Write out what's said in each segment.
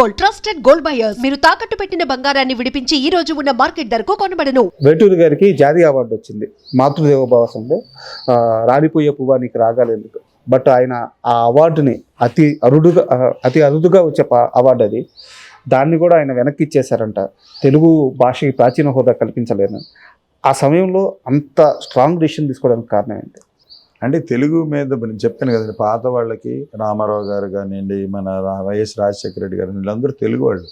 Gold, trusted gold buyers. మీరు తాకట్టు పెట్టిన బంగారాన్ని విడిపించి ఈ రోజు ఉన్న మార్కెట్ ధరకు కొనబడను. వేటూరి గారికి జాతీయ అవార్డు వచ్చింది మాతృదేవోభావసంలో రాలిపోయే పువ్వా నీకు రాగాలు ఎందుకు. బట్ ఆయన ఆ అవార్డుని అతి అరుదుగా వచ్చే అవార్డు అది. దాన్ని కూడా ఆయన వెనక్కి ఇచ్చేశారంట. తెలుగు భాషకి ప్రాచీన హోదా కల్పించలేను. ఆ సమయంలో అంత స్ట్రాంగ్ డిసిషన్ తీసుకోవడానికి కారణం ఏంటి? అంటే తెలుగు మీద నేను చెప్పాను కదండి, పాత వాళ్ళకి రామారావు గారు కానివ్వండి, మన వైఎస్ రాజశేఖర రెడ్డి గారు, వీళ్ళందరూ తెలుగు వాళ్ళు.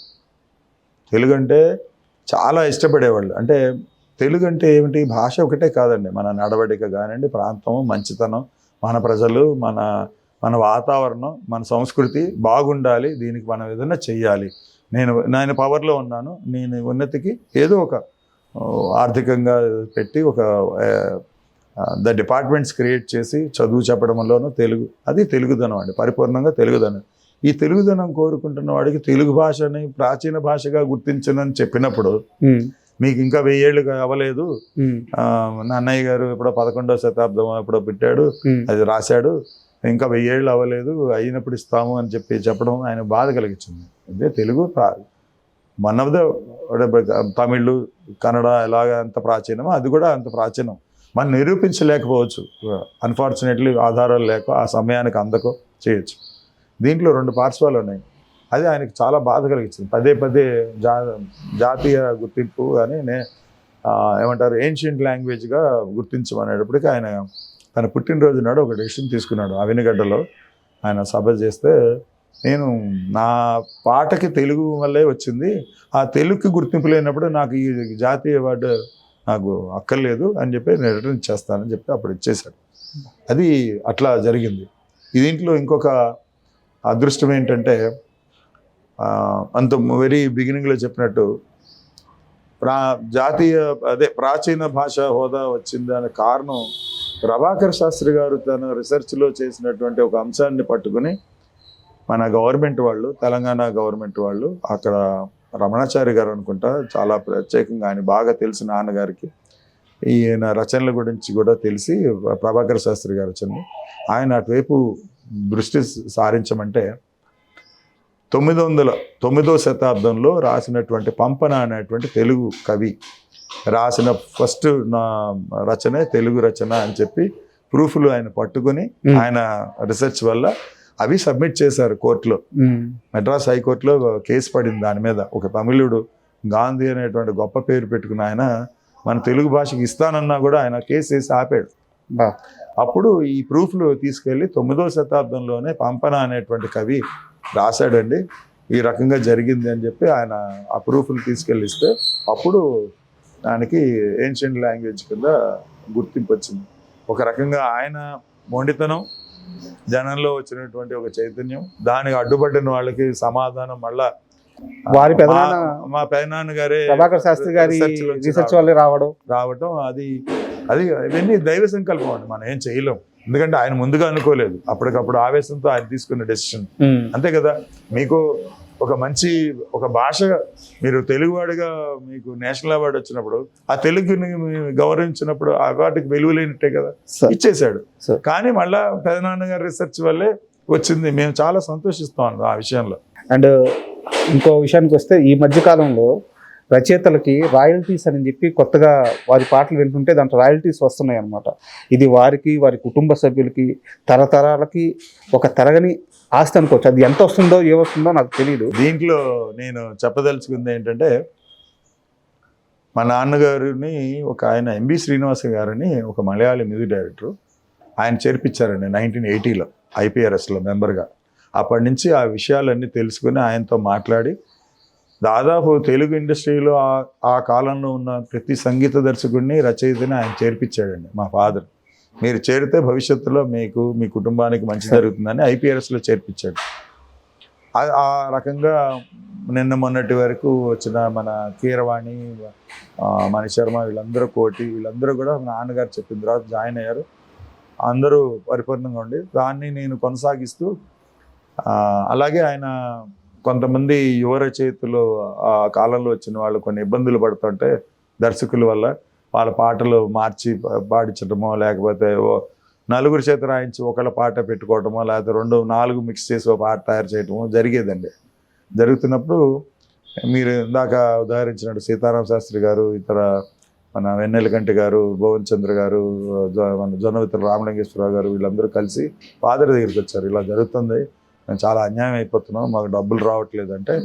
తెలుగు అంటే చాలా ఇష్టపడేవాళ్ళు. అంటే తెలుగు అంటే ఏమిటి, భాష ఒకటే కాదండి, మన నడవడిక కానివ్వండి, ప్రాంతం, మంచితనం, మన ప్రజలు, మన వాతావరణం, మన సంస్కృతి బాగుండాలి. దీనికి మనం ఏదైనా చెయ్యాలి. నేను పవర్లో ఉన్నాను, నేను ఉన్నతికి ఏదో ఒక ఆర్థికంగా పెట్టి ఒక ద డిపార్ట్మెంట్స్ క్రియేట్ చేసి చదువు చెప్పడంలోనూ తెలుగు, అది తెలుగుదనం అండి, పరిపూర్ణంగా తెలుగుదనం. ఈ తెలుగుదనం కోరుకుంటున్న వాడికి తెలుగు భాషని ప్రాచీన భాషగా గుర్తించనని చెప్పినప్పుడు మీకు ఇంకా 1000 ఏళ్ళు అవ్వలేదు, నా అన్నయ్య గారు ఎప్పుడో 11వ శతాబ్దం ఎప్పుడో పెట్టాడు, అది రాశాడు, ఇంకా 1000 ఏళ్ళు అవ్వలేదు, అయినప్పుడు ఇస్తాము అని చెప్పడం ఆయన బాధ కలిగించింది. అదే Telugu one of the Tamil, Kannada ఎలాగ అంత ప్రాచీనమో అది కూడా అంత ప్రాచీనం. మనం నిరూపించలేకపోవచ్చు, అన్ఫార్చునేట్లీ ఆధారాలు లేక ఆ సమయానికి అందకో చేయొచ్చు. దీంట్లో 2 పార్శ్వాలు ఉన్నాయి. అది ఆయనకు చాలా బాధ కలిగించింది. పదే జాతీయ గుర్తింపు అని ఏమంటారు ఏన్షియంట్ లాంగ్వేజ్గా గుర్తించమనేటప్పటికీ ఆయన తన పుట్టినరోజు నాడు ఒక డెసిషన్ తీసుకున్నాడు. అవినగడ్డలో ఆయన సభ చేస్తే, నేను నా పాటకి తెలుగు వల్లే వచ్చింది, ఆ తెలుగుకి గుర్తింపు లేనప్పుడు నాకు ఈ జాతీయ అవార్డు నాకు అక్కర్లేదు అని చెప్పి నేను రిటర్న్ ఇచ్చేస్తానని చెప్పి అప్పుడు ఇచ్చేశాడు. అది అట్లా జరిగింది. దీంట్లో ఇంకొక అదృష్టం ఏంటంటే, అంత వెరీ బిగినింగ్లో చెప్పినట్టు ప్రాచీన భాష హోదా వచ్చింది అనే కారణం ప్రభాకర్ శాస్త్రి గారు తన రీసెర్చ్లో చేసినటువంటి ఒక అంశాన్ని పట్టుకుని మన గవర్నమెంట్ వాళ్ళు, తెలంగాణ గవర్నమెంట్ వాళ్ళు, అక్కడ రమణాచారి గారు అనుకుంటా, చాలా ప్రత్యేకంగా ఆయన బాగా తెలిసిన నాన్నగారికి ఈయన రచనల గురించి కూడా తెలిసి ప్రభాకర్ శాస్త్రి గారు వచ్చింది. ఆయన అటువైపు దృష్టి సారించమంటే 909వ శతాబ్దంలో రాసినటువంటి పంపన అనేటువంటి తెలుగు కవి రాసిన ఫస్ట్ రచనే తెలుగు రచన అని చెప్పి ప్రూఫ్లు ఆయన పట్టుకుని ఆయన రీసెర్చ్ వల్ల అవి సబ్మిట్ చేశారు కోర్టులో. మెడ్రాస్ హైకోర్టులో కేసు పడింది దాని మీద. ఒక తమిళుడు గాంధీ అనేటువంటి గొప్ప పేరు పెట్టుకున్న ఆయన మన తెలుగు భాషకి ఇస్తానన్నా కూడా ఆయన కేసు వేసి ఆపాడు. అప్పుడు ఈ ప్రూఫ్లు తీసుకెళ్ళి 9వ శతాబ్దంలోనే పంపన అనేటువంటి కవి రాశాడండి, ఈ రకంగా జరిగింది అని చెప్పి ఆయన ఆ ప్రూఫ్లు తీసుకెళ్ళిస్తే అప్పుడు దానికి ఏన్షియంట్ లాంగ్వేజ్ కింద గుర్తింపు వచ్చింది. ఒక రకంగా ఆయన మొండితనం, జనంలో వచ్చినటువంటి ఒక చైతన్యం, దానికి అడ్డుపడిన వాళ్ళకి సమాధానం మళ్ళా వారి మా పెదనాన్న గారే ప్రభాకర్ శాస్త్రి గారి రీసెర్చ్ వల్లే రావడం అది ఇవన్నీ దైవ సంకల్పం అండి, మనం ఏం చేయలేం. ఎందుకంటే ఆయన ముందుగా అనుకోలేదు, అప్పటికప్పుడు ఆవేశంతో ఆయన తీసుకున్న డెసిషన్ అంతే కదా. మీకు ఒక భాష, మీరు తెలుగువాడిగా మీకు నేషనల్ అవార్డు వచ్చినప్పుడు ఆ తెలుగుని గౌరవించినప్పుడు ఆ అవార్డుకి వెలువ లేనట్టే కదా, ఇచ్చేశాడు. కానీ మళ్ళా పెదనాన్నగారి రీసెర్చ్ వల్లే వచ్చింది. మేము చాలా సంతోషిస్తాం ఆ విషయంలో. అండ్ ఇంకో విషయానికి వస్తే, ఈ మధ్యకాలంలో రచయితలకి రాయల్టీస్ అని చెప్పి కొత్తగా వారి పాటలు వింటుంటే దాంట్లో రాయల్టీస్ వస్తున్నాయి అన్నమాట. ఇది వారికి, వారి కుటుంబ సభ్యులకి, తరతరాలకి ఒక తరగని ఆస్తి అనుకోవచ్చు. అది ఎంత వస్తుందో ఏమొస్తుందో నాకు తెలియదు. దీంట్లో నేను చెప్పదలుచుకుంది ఏంటంటే, మా నాన్నగారిని ఒక ఆయన ఎంబి శ్రీనివాస గారిని ఒక మలయాళీ మ్యూజిక్ డైరెక్టర్ ఆయన చేర్పించారండి 1980లో IPRSలో మెంబర్గా. అప్పటి నుంచి ఆ విషయాలన్నీ తెలుసుకుని ఆయనతో మాట్లాడి దాదాపు తెలుగు ఇండస్ట్రీలో ఆ కాలంలో ఉన్న ప్రతి సంగీత దర్శకుడిని, రచయితని ఆయన చేర్పించాడండి మా ఫాదర్. మీరు చేరితే భవిష్యత్తులో మీకు, మీ కుటుంబానికి మంచి జరుగుతుందని IPRSలో చేర్పించాడు. ఆ రకంగా నిన్న మొన్నటి వరకు వచ్చిన మన కీరవాణి, మణిశర్మ, వీళ్ళందరూ కోటి, వీళ్ళందరూ కూడా మా నాన్నగారు చెప్పిన తర్వాత జాయిన్ అయ్యారు. అందరూ పరిపూర్ణంగా ఉండి దాన్ని నేను కొనసాగిస్తూ, అలాగే ఆయన కొంతమంది యువ రచయితలు ఆ కాలంలో వచ్చిన వాళ్ళు కొన్ని ఇబ్బందులు పడుతుంటే దర్శకుల వల్ల వాళ్ళ పాటలు మార్చి పాడించడమో, లేకపోతే నలుగురు చేత రాయించి ఒకళ్ళ పాట పెట్టుకోవటమో, లేకపోతే 2-4 మిక్స్ చేసి ఒక పాట తయారు చేయటమో జరిగేదండి. జరుగుతున్నప్పుడు మీరు ఇందాక ఉదాహరించినట్టు సీతారామ శాస్త్రి గారు, ఇతర మన వెన్నెలకంటి గారు, భువన్ చంద్ర గారు, మన జొన్నవిత్తుల రామలింగేశ్వరరావు గారు వీళ్ళందరూ కలిసి ఫాదర్ దగ్గరికి వచ్చారు. ఇలా జరుగుతుంది, మేము చాలా అన్యాయం అయిపోతున్నాం, మాకు డబ్బులు రావట్లేదు అంటే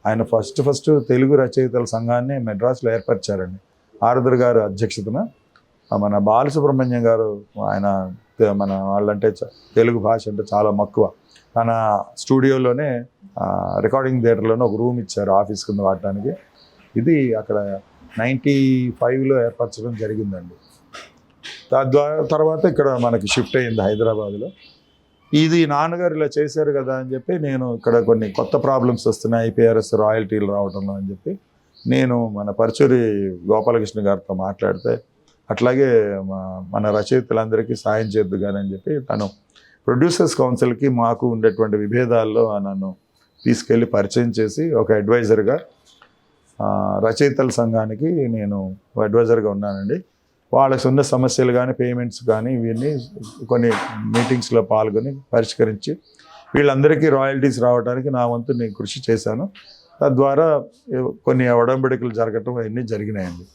ఆయన ఫస్ట్ తెలుగు రచయితల సంఘాన్ని మెడ్రాస్లో ఏర్పరిచారండి. ఆరుద్ర గారు అధ్యక్షతన. మన బాలసుబ్రహ్మణ్యం గారు, ఆయన మన వాళ్ళంటే తెలుగు భాష అంటే చాలా మక్కువ. తన స్టూడియోలోనే రికార్డింగ్ థియేటర్లోనే ఒక రూమ్ ఇచ్చారు ఆఫీస్ కింద వాడటానికి. ఇది అక్కడ 95లో ఏర్పరచడం జరిగిందండి. తర్వాత ఇక్కడ మనకి షిఫ్ట్ అయింది హైదరాబాద్లో. ఇది నాన్నగారు ఇలా చేశారు కదా అని చెప్పి నేను ఇక్కడ కొన్ని కొత్త ప్రాబ్లమ్స్ వస్తున్నాయి, ఐపీఆర్ఎస్ రాయల్టీలు రావడంలో అని చెప్పి నేను మన పరుచూరి గోపాలకృష్ణ గారితో మాట్లాడితే, అట్లాగే మన రచయితలందరికీ సాయం చేద్దు కానీ అని చెప్పి తను ప్రొడ్యూసర్స్ కౌన్సిల్కి మాకు ఉండేటువంటి విభేదాల్లో నన్ను తీసుకెళ్ళి పరిచయం చేసి ఒక అడ్వైజర్గా రచయితల సంఘానికి నేను అడ్వైజర్గా ఉన్నానండి. వాళ్ళకి ఉన్న సమస్యలు కానీ పేమెంట్స్ కానీ ఇవన్నీ కొన్ని మీటింగ్స్లో పాల్గొని పరిష్కరించి వీళ్ళందరికీ రాయల్టీస్ రావడానికి నా వంతు నేను కృషి చేశాను. తద్వారా కొన్ని ఒడంబడికలు జరగటం అవన్నీ జరిగినాయండి.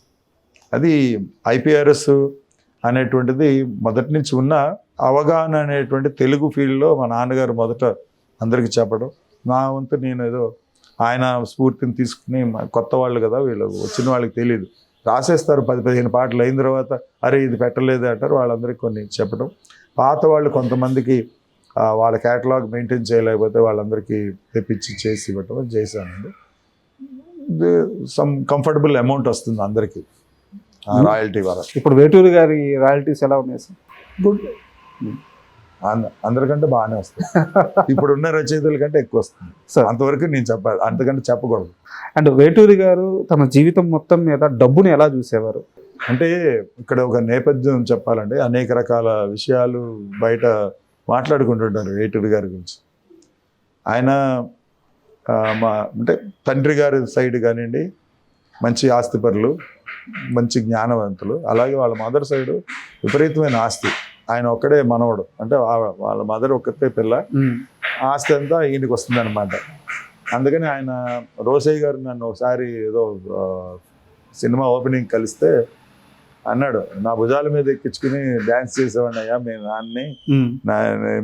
అది ఐపీఆర్ఎస్ అనేటువంటిది మొదటి నుంచి ఉన్న అవగాహన అనేటువంటి తెలుగు ఫీల్డ్లో మా నాన్నగారు మొదట అందరికీ చెప్పడం, నా వంతు నేను ఏదో ఆయన స్ఫూర్తిని తీసుకుని కొత్త వాళ్ళు కదా వీళ్ళు వచ్చిన వాళ్ళకి తెలియదు, రాసేస్తారు 10-15 పాటలు అయిన తర్వాత అరే ఇది పెట్టలేదు అంటారు, వాళ్ళందరికీ కొన్ని చెప్పడం. పాత వాళ్ళు కొంతమందికి వాళ్ళ క్యాటలాగ్ మెయింటైన్ చేయలేకపోతే వాళ్ళందరికీ తెప్పించి చేసి ఇవ్వటం చేశానండి. సమ్ కంఫర్టబుల్ అమౌంట్ వస్తుంది అందరికీ రాయల్టీ వల్ల. ఇప్పుడు వేటూరి గారి రాయల్టీస్ ఎలా ఉన్నాయి సార్? గుడ్, అందరికంటే బాగానే వస్తుంది. ఇప్పుడున్న రచయితల కంటే ఎక్కువ వస్తుంది సార్. అంతవరకు నేను చెప్పాలి, అంతకంటే చెప్పకూడదు. అండ్ వేటూరి గారు తన జీవితం మొత్తం మీద డబ్బుని ఎలా చూసేవారు? అంటే ఇక్కడ ఒక నేపథ్యం చెప్పాలంటే అనేక రకాల విషయాలు బయట మాట్లాడుకుంటుంటారు వేటూరి గారి గురించి. ఆయన అంటే తండ్రి గారి సైడ్ కానివ్వండి మంచి ఆస్తిపరులు, మంచి జ్ఞానవంతులు. అలాగే వాళ్ళ మదర్ సైడు విపరీతమైన ఆస్తి. ఆయన ఒక్కడే మనవడు, అంటే వాళ్ళ మదర్ ఒక్కతే పిల్ల, ఆస్తి అంతా ఈయనకి వస్తుంది అనమాట. అందుకని ఆయన రోసయ్య గారు నన్ను ఒకసారి ఏదో సినిమా ఓపెనింగ్ కలిస్తే అన్నాడు, నా భుజాల మీద ఎక్కించుకుని డ్యాన్స్ చేసేవాడిని అయ్యా మీ నాన్నని,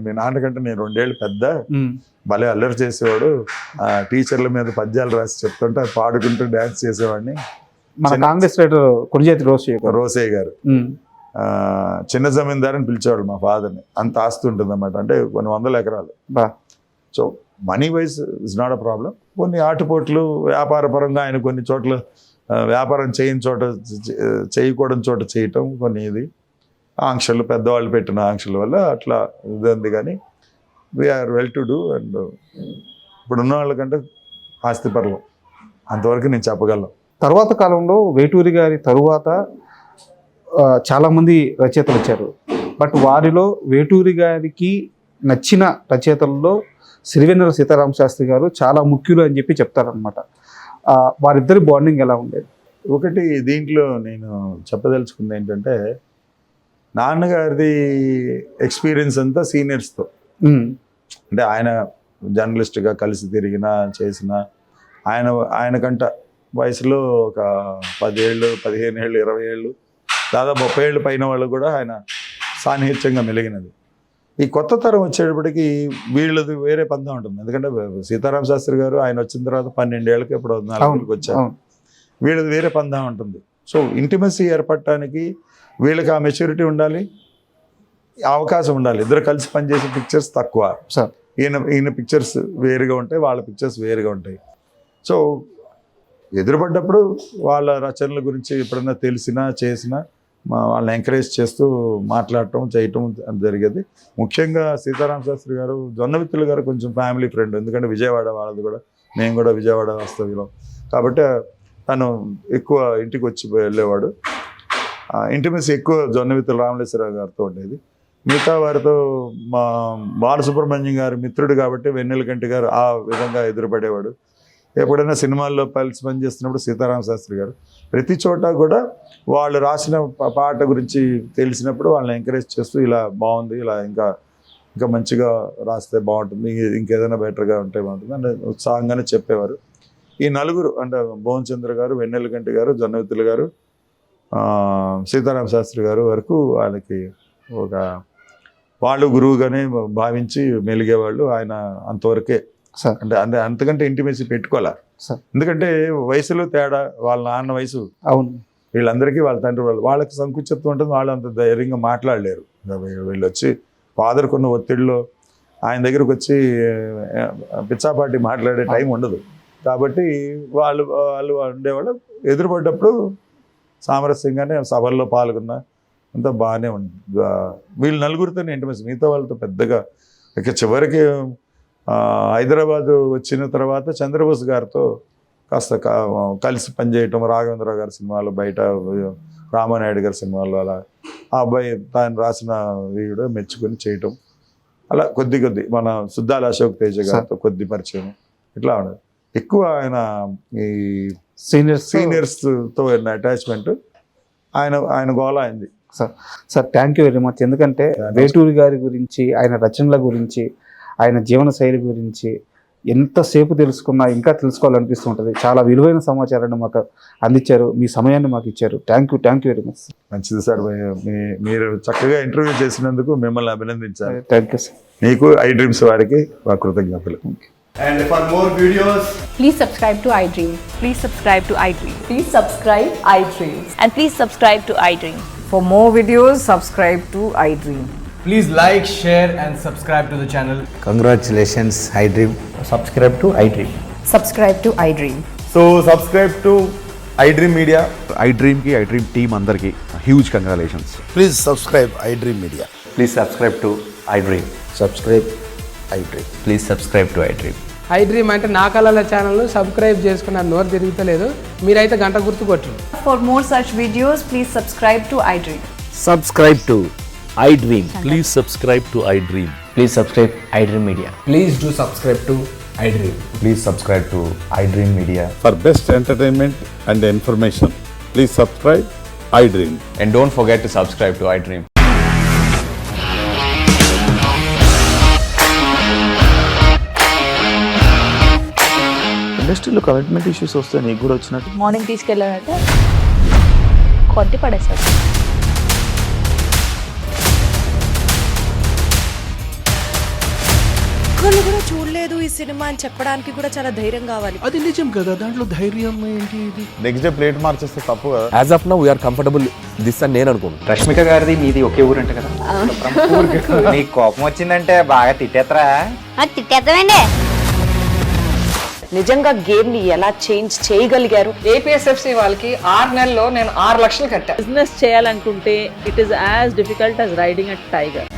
మీ నాన్నకంటే నేను 2 ఏళ్ళు పెద్ద, భలే అల్లరి చేసేవాడు, టీచర్ల మీద పద్యాలు రాసి చెప్తుంటే పాడుకుంటూ డ్యాన్స్ చేసేవాడిని. మన కాంగ్రెస్ లీడర్ కొణిజేతి రోసయ్య గారు చిన్న జమీందారని పిలిచేవాడు మా ఫాదర్ని. అంత ఆస్తి ఉంటుంది అన్నమాట, అంటే కొన్ని 100 ఎకరాలు. So money wise is not a problem. కొన్ని ఆటుపోట్లు వ్యాపార పరంగా ఆయన కొన్ని చోట్ల వ్యాపారం చేయకూడని చోట చేయటం, కొన్ని ఇది ఆంక్షలు, పెద్దవాళ్ళు పెట్టిన ఆంక్షల వల్ల అట్లా ఇదంది. కానీ we're well to do. And ఇప్పుడు ఉన్న వాళ్ళకంటే ఆస్తి పర్వం, అంతవరకు నేను చెప్పగలను. తర్వాత కాలంలో వేటూరి గారి తరువాత చాలామంది రచయితలు వచ్చారు. బట్ వారిలో వేటూరి గారికి నచ్చిన రచయితల్లో సిరివెన్నెల సీతారామ శాస్త్రి గారు చాలా ముఖ్యులు అని చెప్పి చెప్తారనమాట. వారిద్దరి బాండింగ్ ఎలా ఉండేది? ఒకటి దీంట్లో నేను చెప్పదలుచుకుంది ఏంటంటే, నాన్నగారిది ఎక్స్పీరియన్స్ అంతా సీనియర్స్తో, అంటే ఆయన జర్నలిస్ట్గా కలిసి తిరిగినా చేసిన ఆయనకంట వయసులో ఒక 10 ఏళ్ళు, 15 ఏళ్ళు, 20 ఏళ్ళు, దాదాపు 30 ఏళ్ళు పైన వాళ్ళు కూడా ఆయన సాన్నిహిత్యంగా మెలిగినది. ఈ కొత్త తరం వచ్చేటప్పటికి వీళ్ళది వేరే పందం ఉంటుంది. ఎందుకంటే సీతారామ శాస్త్రి గారు ఆయన వచ్చిన తర్వాత 12 ఏళ్ళకి ఇప్పుడు 4 వచ్చారు. వీళ్ళది వేరే పందం ఉంటుంది. సో ఇంటిమసీ ఏర్పడటానికి వీళ్ళకి ఆ మెచ్యూరిటీ ఉండాలి, అవకాశం ఉండాలి. ఇద్దరు కలిసి పనిచేసే పిక్చర్స్ తక్కువ. ఈయన పిక్చర్స్ వేరుగా ఉంటాయి, వాళ్ళ పిక్చర్స్ వేరుగా ఉంటాయి. సో ఎదురుపడ్డప్పుడు వాళ్ళ రచనల గురించి ఎప్పుడన్నా తెలిసినా చేసినా వాళ్ళని ఎంకరేజ్ చేస్తూ మాట్లాడటం చేయటం జరిగేది. ముఖ్యంగా సీతారామ శాస్త్రి గారు, జొన్నవిత్తుల గారు కొంచెం ఫ్యామిలీ ఫ్రెండ్. ఎందుకంటే విజయవాడ వాళ్ళది కూడా, నేను కూడా విజయవాడ వాస్తవ్యం కాబట్టి తను ఎక్కువ ఇంటికి వచ్చి వెళ్ళేవాడు. ఇంటిమేసి ఎక్కువ జొన్నవిత్తుల రామలేశ్వరరావు గారితో ఉండేది. మిగతా వారితో మా బాలసుబ్రహ్మణ్యం గారు మిత్రుడు కాబట్టి వెన్నెలకంటి గారు ఆ విధంగా ఎదురుపడేవాడు. ఎప్పుడైనా సినిమాల్లో కలిసి పనిచేస్తున్నప్పుడు సీతారామ శాస్త్రి గారు ప్రతి చోట కూడా వాళ్ళు రాసిన పాట గురించి తెలిసినప్పుడు వాళ్ళని ఎంకరేజ్ చేస్తూ ఇలా బాగుంది, ఇలా ఇంకా ఇంకా మంచిగా రాస్తే బాగుంటుంది, ఇంకేదైనా బెటర్గా ఉంటే బాగుంటుంది అంటే ఉత్సాహంగానే చెప్పేవారు. ఈ నలుగురు అంటే భువన్ చంద్ర గారు, వెన్నెలకంటి గారు, జొన్నవిత్తులు గారు, సీతారామ శాస్త్రి గారు వరకు వాళ్ళకి ఒక వాళ్ళు గురువుగానే భావించి మెలిగేవాళ్ళు. ఆయన అంతవరకే సార్. అంటే అంతకంటే ఇంటిమేసి పెట్టుకోలే. సార్. ఎందుకంటే వయసులో తేడా, వాళ్ళ నాన్న వయసు అవును. వీళ్ళందరికీ వాళ్ళ తండ్రి వాళ్ళకి సంకుచిత్వం ఉంటుంది, వాళ్ళు అంత ధైర్యంగా మాట్లాడలేరు. వీళ్ళు వచ్చి ఫాదర్కున్న ఒత్తిడిలో ఆయన దగ్గరకు వచ్చి పిచ్చాపాటి మాట్లాడే టైం ఉండదు. కాబట్టి వాళ్ళు ఉండేవాళ్ళు. ఎదురుపడ్డప్పుడు సామరస్యంగానే సభల్లో పాల్గొన్న అంతా బాగానే ఉంది. వీళ్ళు నలుగురితోనే ఇంటిమేసి, మిగతా వాళ్ళతో పెద్దగా. ఇక చివరికి హైదరాబాద్ వచ్చిన తర్వాత చంద్రబోస్ గారితో కాస్త కలిసి పనిచేయటం, రాఘవేంద్రరావు గారి సినిమాలో, బయట రామానాయుడు గారి సినిమాలో అలా ఆ అబ్బాయి తాను రాసిన వీడియో మెచ్చుకొని చేయటం, అలా కొద్ది మన సుద్దాల అశోక్ తేజ గారితో కొద్ది పరిచయం ఇట్లా ఉండదు. ఎక్కువ ఆయన ఈ సీనియర్స్తో అటాచ్మెంట్, ఆయన గోల అయింది. Sir thank you very much. ఎందుకంటే వేటూరి గారి గురించి, ఆయన రచనల గురించి, ఆయన జీవన శైలి గురించి ఎంతసేపు తెలుసుకున్నా ఇంకా తెలుసుకోవాలనిపిస్తుంటుంది. చాలా విలువైన సమాచారాన్ని మాకు అందించారు, మీ సమయాన్ని మాకు ఇచ్చారు. Thank you very much. మంచిది సార్, మీరు చక్కగా ఇంటర్వ్యూ చేసినందుకు మిమ్మల్ని అభినందించారు. Thank you sir. మీకు ఐ డ్రీమ్స్ వారికి మా కృతజ్ఞతలు. And for more videos, please subscribe to iDream. Please subscribe to iDream. Please subscribe iDream. And please subscribe to iDream. For more videos, subscribe to iDream. please like, share and subscribe to the channel. Congratulations, iDream. Subscribe to iDream. Subscribe to iDream. So subscribe to iDream Media. iDream ki iDream team andarki huge congratulations. Please subscribe iDream Media. Please subscribe to iDream. Subscribe iDream. Please subscribe to iDream. iDream అంటే నా కళల channel subscribe చేసుకున్న నోరు తిరుగుతలేదు, మీరైతే గంట గుర్తు కొట్టండి. For more such videos, please subscribe to iDream. Subscribe to iDream. Please subscribe to iDream. Please subscribe iDream Media. Please do subscribe to iDream. Please subscribe to iDream Media. For best entertainment and information, please subscribe iDream. And don't forget to subscribe to iDream. ఇండస్ట్రీలో commitment issues వస్తే నీకు కూడా వచ్చినట్టు morning తీసుకెళ్ళాలంటే కొట్టి పడేసాడు. ఒక్కళ్ళు కూడా చూడలేదు ఈ సినిమా అని చెప్పడానికి కూడా చాలా ధైర్యం కావాలి. అది నిజం కదా, దాంట్లో ధైర్యం ఏంటి? ఇది నెక్స్ట్ డే ప్లేట్ మార్చేస్తే తప్పు కదా. As of now, we are comfortable this అని నేను అనుకుంటున్నాను. రష్మిక గారిది మీది ఒకే ఊరు అంట కదా. నీకు కోపం వచ్చిందంటే బాగా తిట్టేత్తరా? తిట్టేద్దామండి. నిజంగా గేమ్ ని ఎలా చేంజ్ చేయగలిగారు? APSFC వాళ్ళకి 6 నెలల్లో నేను 6 లక్షలు కట్టా. బిజినెస్ చేయాలనుకుంటే it is as difficult as riding a tiger.